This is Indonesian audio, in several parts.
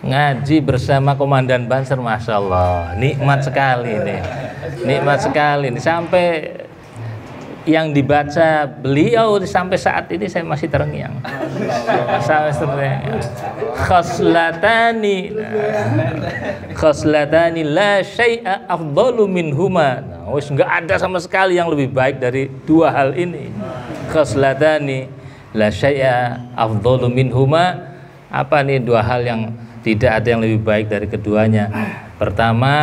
Ngaji bersama Komandan Banser, Masya Allah, nikmat sekali nih, nikmat sekali nih. Sampai yang dibaca beliau sampai saat ini saya masih terngiang. Khoslatani la syai'a afdalu minhuma. Wis enggak ada sama sekali yang lebih baik dari dua hal ini. Khoslatani la syai'a afdalu minhuma. Apa nih dua hal yang tidak ada yang lebih baik dari keduanya? Pertama,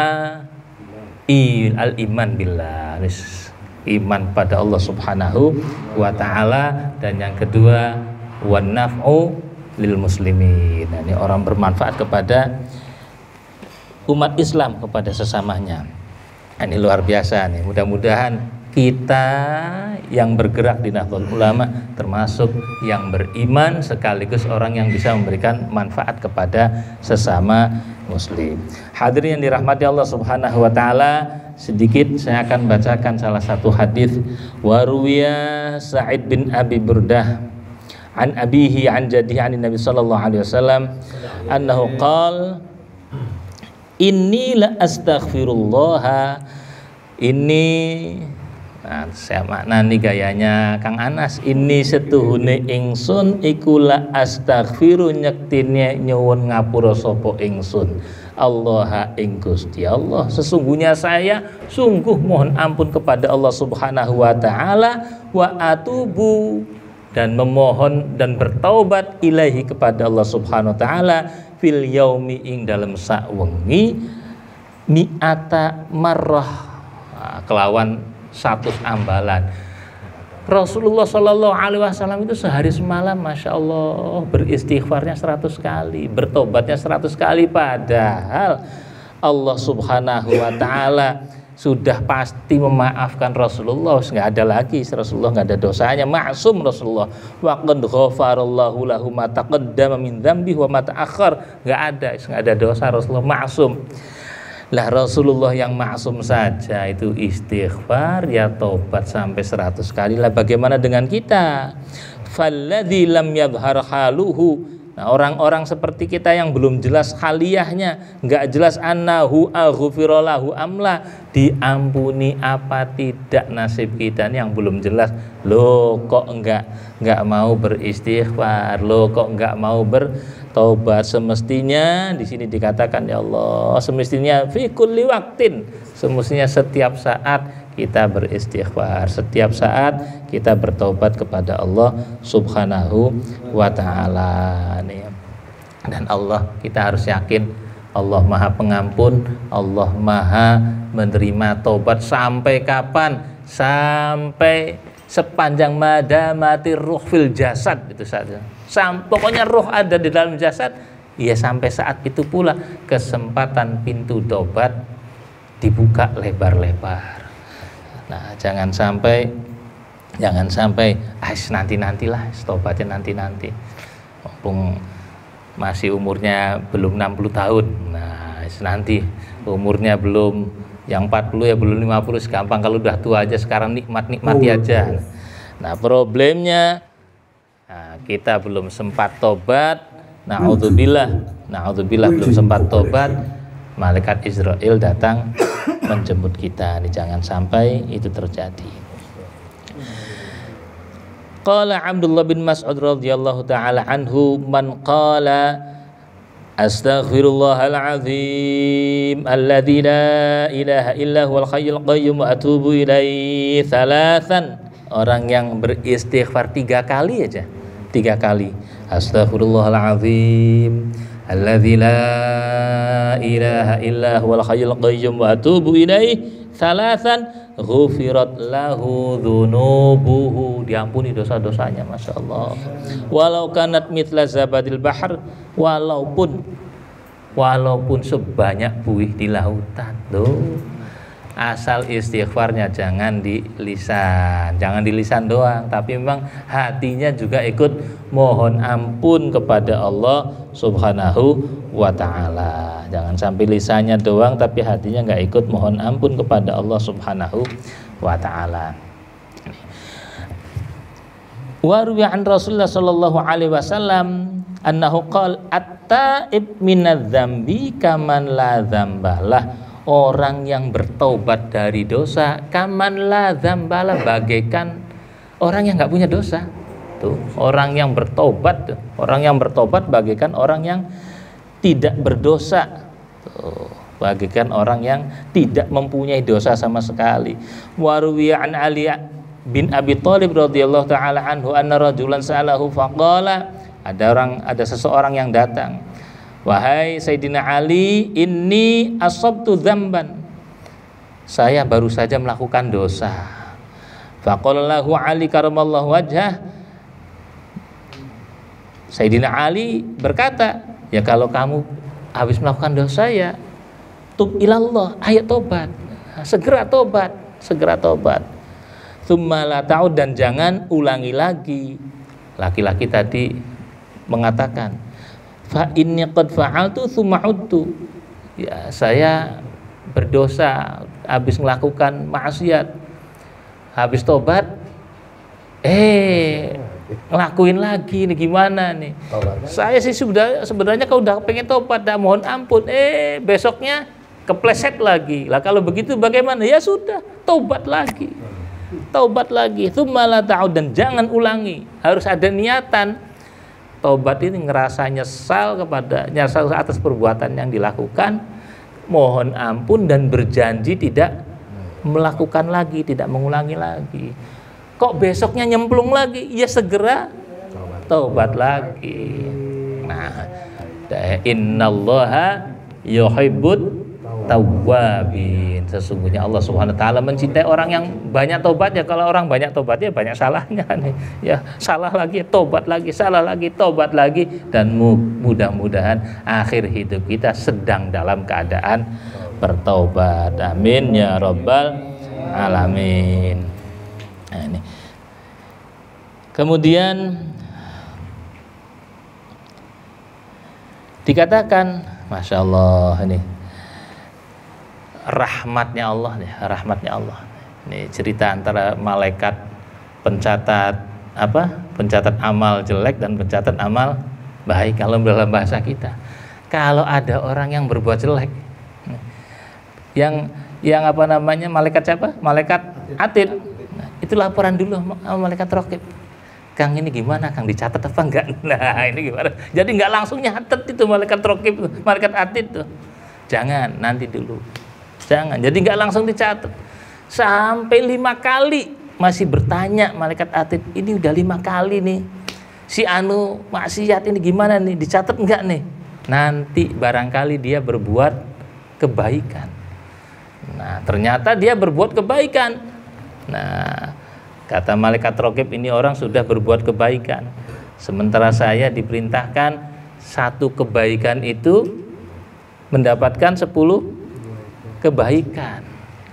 al-iman billah, iman pada Allah Subhanahu wa ta'ala, dan yang kedua wan naf'u lil muslimin. Nah, ini orang bermanfaat kepada umat Islam, kepada sesamanya. Nah, ini luar biasa nih. Mudah-mudahan kita yang bergerak di Nahdlatul Ulama termasuk yang beriman sekaligus orang yang bisa memberikan manfaat kepada sesama muslim. Hadirin yang dirahmati Allah Subhanahu wa taala, sedikit saya akan bacakan salah satu hadis. Waruwiya Sa'id bin Abi Burdah an abihi an jaddihi an Nabi sallallahu alaihi wasallam annahu qala inni la astaghfirullah. Ini saya maknani gayanya Kang Anas. Ini setuhune ingsun iku la astaghfiru nyektine nyuwun ngapura sapa ingsun Allah ing Gusti Allah. Sesungguhnya saya sungguh mohon ampun kepada Allah Subhanahu wa taala, wa atubu, dan memohon dan bertaubat ilahi kepada Allah Subhanahu wa taala fil yaumi ing dalam sawengi mi'ata marrah, kelawan 100 ambalan. Rasulullah Shallallahu Alaihi Wasallam itu sehari semalam, Masya Allah, beristighfarnya 100 kali, bertobatnya 100 kali. Padahal Allah Subhanahu Wa Taala sudah pasti memaafkan Rasulullah. Nggak ada lagi, Rasulullah nggak ada dosanya, maksum Rasulullah. Wa qad ghafarallahu lahu ma taqaddama min dzambihi wa ma ta'akhkhar. Nggak ada dosa, Rasulullah maksum. Lah Rasulullah yang maksum saja itu istighfar ya tobat sampai 100 kali. Lah bagaimana dengan kita? Falladzi lam yadhhar haluhu. Nah, orang-orang seperti kita yang belum jelas haliyahnya, enggak jelas annahu aghfira lahu amla, diampuni apa tidak nasib kita, ini yang belum jelas. Loh kok enggak mau beristighfar, loh kok enggak mau bertobat. Semestinya di sini dikatakan ya Allah, semestinya fi kulli waqtin, semestinya setiap saat kita beristighfar, setiap saat kita bertobat kepada Allah Subhanahu wa taala. Dan Allah, kita harus yakin Allah Maha Pengampun, Allah Maha menerima tobat sampai kapan? Sampai sepanjang mada mati ruh fil jasad, itu saja. Pokoknya roh ada di dalam jasad, ya sampai saat itu pula kesempatan pintu tobat dibuka lebar-lebar. Nah, jangan sampai nanti-nantilah, tobatnya nanti. Mumpung masih umurnya belum 60 tahun. Nah, nanti umurnya belum yang 40 ya belum 50, gampang kalau udah tua aja sekarang nikmati aja. Nah, problemnya kita belum sempat tobat. Naudzubillah belum sempat tobat. Malaikat Israel datang menjemput kita. Ini jangan sampai itu terjadi. Qala Abdullah bin Mas'ud radhiyallahu taala anhu, man qala astaghfirullahal azim alladzi la ilaha illa huwal hayyul qayyum wa atubu ilaihi thalathan. Orang yang beristighfar 3 kali aja. 3 kali. Astaghfirullahal azim alladzi la ilaha illa huwal hayyul qayyum wa atubu ilaihi thalathan ghufirat lahu dzunubuhu, diampuni dosa-dosanya, Masya Allah. Walau kanat mithla zabadil bahr, walaupun sebanyak buih di lautan. Tuh, asal istighfarnya jangan di lisan doang, tapi memang hatinya juga ikut mohon ampun kepada Allah Subhanahu wa ta'ala. Jangan sampai lisannya doang tapi hatinya nggak ikut mohon ampun kepada Allah Subhanahu wa ta'ala. Wa ruwiya an Rasulullah sallallahu alaihi wasallam annahu qala at-taib minadz-dzambi kaman la dzambalah. Orang yang bertaubat dari dosa kaman la dzambalah, bagaikan orang yang nggak punya dosa. Tuh, orang yang bertobat, orang yang bertobat bagaikan orang yang tidak berdosa. Tuh, bagaikan orang yang tidak mempunyai dosa sama sekali. Wa ruwiya an Ali bin Abi Thalib radhiyallahu taala anhu anna rajulan sa'alahu faqala, ada seseorang yang datang, wahai Sayyidina Ali, inni asabtu dzamban, saya baru saja melakukan dosa. Faqala lahu Ali karamallahu wajhah, Sayyidina Ali berkata, ya kalau kamu habis melakukan dosa ya tub ilallah, ayo tobat, segera tobat, segera tobat. Tsumma la ta'ud, dan jangan ulangi lagi. Laki-laki tadi mengatakan, fa inni qad fa'altu tsumma udtu, ya saya berdosa habis melakukan maksiat, habis tobat ngelakuin lagi nih, gimana nih? Saya sih sebenarnya kalau udah pengen tobat dah, mohon ampun, besoknya kepleset lagi. Lah kalau begitu bagaimana? Ya sudah, tobat lagi. Taubat lagi, tsumma la ta'ud, dan jangan ulangi. Harus ada niatan. Taubat ini ngerasa nyesal atas perbuatan yang dilakukan, mohon ampun dan berjanji tidak melakukan lagi, tidak mengulangi lagi. Kok besoknya nyemplung lagi? Ya segera taubat lagi. Nah, innallaha yuhibbut tawwabin. Sesungguhnya Allah Subhanahu wa taala mencintai orang yang banyak tobat. Ya kalau orang banyak tobat ya banyak salahnya nih. Ya salah lagi, tobat lagi, salah lagi, tobat lagi, dan mudah-mudahan akhir hidup kita sedang dalam keadaan bertobat. Amin ya rabbal alamin. Nah, ini. Kemudian dikatakan, masya Allah, ini rahmatnya Allah nih, rahmatnya Allah. Ini cerita antara malaikat pencatat pencatat amal jelek dan pencatat amal baik. Kalau dalam bahasa kita, kalau ada orang yang berbuat jelek, yang malaikat siapa? Malaikat atid. Nah, itu laporan dulu sama malaikat raqib. Kang, ini gimana Kang, dicatat apa enggak? Nah ini gimana? Jadi enggak langsung nyatet itu malaikat raqib, malaikat atid tuh. Jangan, nanti dulu. Jangan, jadi nggak langsung dicatat. Sampai 5 kali masih bertanya malaikat atid, ini udah 5 kali nih si anu maksiat ini, gimana nih, dicatat nggak nih? Nanti barangkali dia berbuat kebaikan. Nah ternyata dia berbuat kebaikan. Nah kata malaikat raqib, ini orang sudah berbuat kebaikan, sementara saya diperintahkan satu kebaikan itu mendapatkan 10 kebaikan.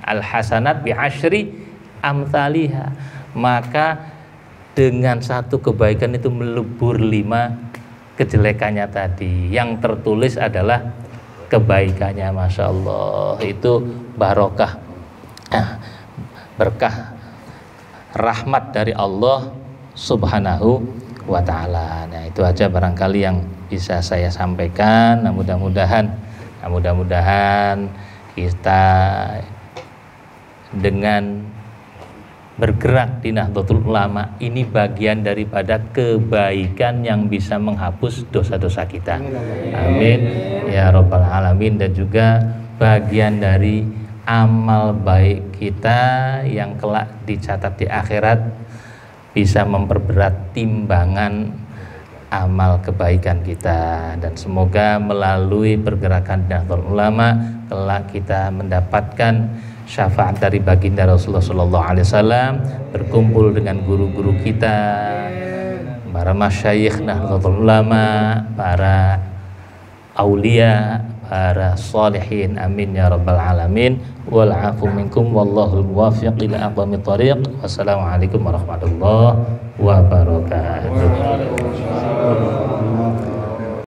Al-hasanat bi asyri amthaliha. Maka dengan satu kebaikan itu melebur 5 kejelekannya tadi. Yang tertulis adalah kebaikannya. Masya Allah, itu barokah, berkah rahmat dari Allah Subhanahu wa ta'ala. Nah itu aja barangkali yang bisa saya sampaikan. Mudah-mudahan kita dengan bergerak di Nahdlatul Ulama ini bagian daripada kebaikan yang bisa menghapus dosa-dosa kita. Amin ya rabbal alamin. Dan juga bagian dari amal baik kita yang kelak dicatat di akhirat, bisa memperberat timbangan amal kebaikan kita. Dan semoga melalui pergerakan Nahdlatul Ulama kelak kita mendapatkan syafaat dari baginda Rasulullah SAW, berkumpul dengan guru-guru kita, para masyayikh Nahdlatul Ulama, para aulia, para salihin. Amin ya rabbal alamin. Wal afu minkum wallahul muwaffiq ila aqwamit thariq. Wassalamualaikum warahmatullahi wabarakatuh.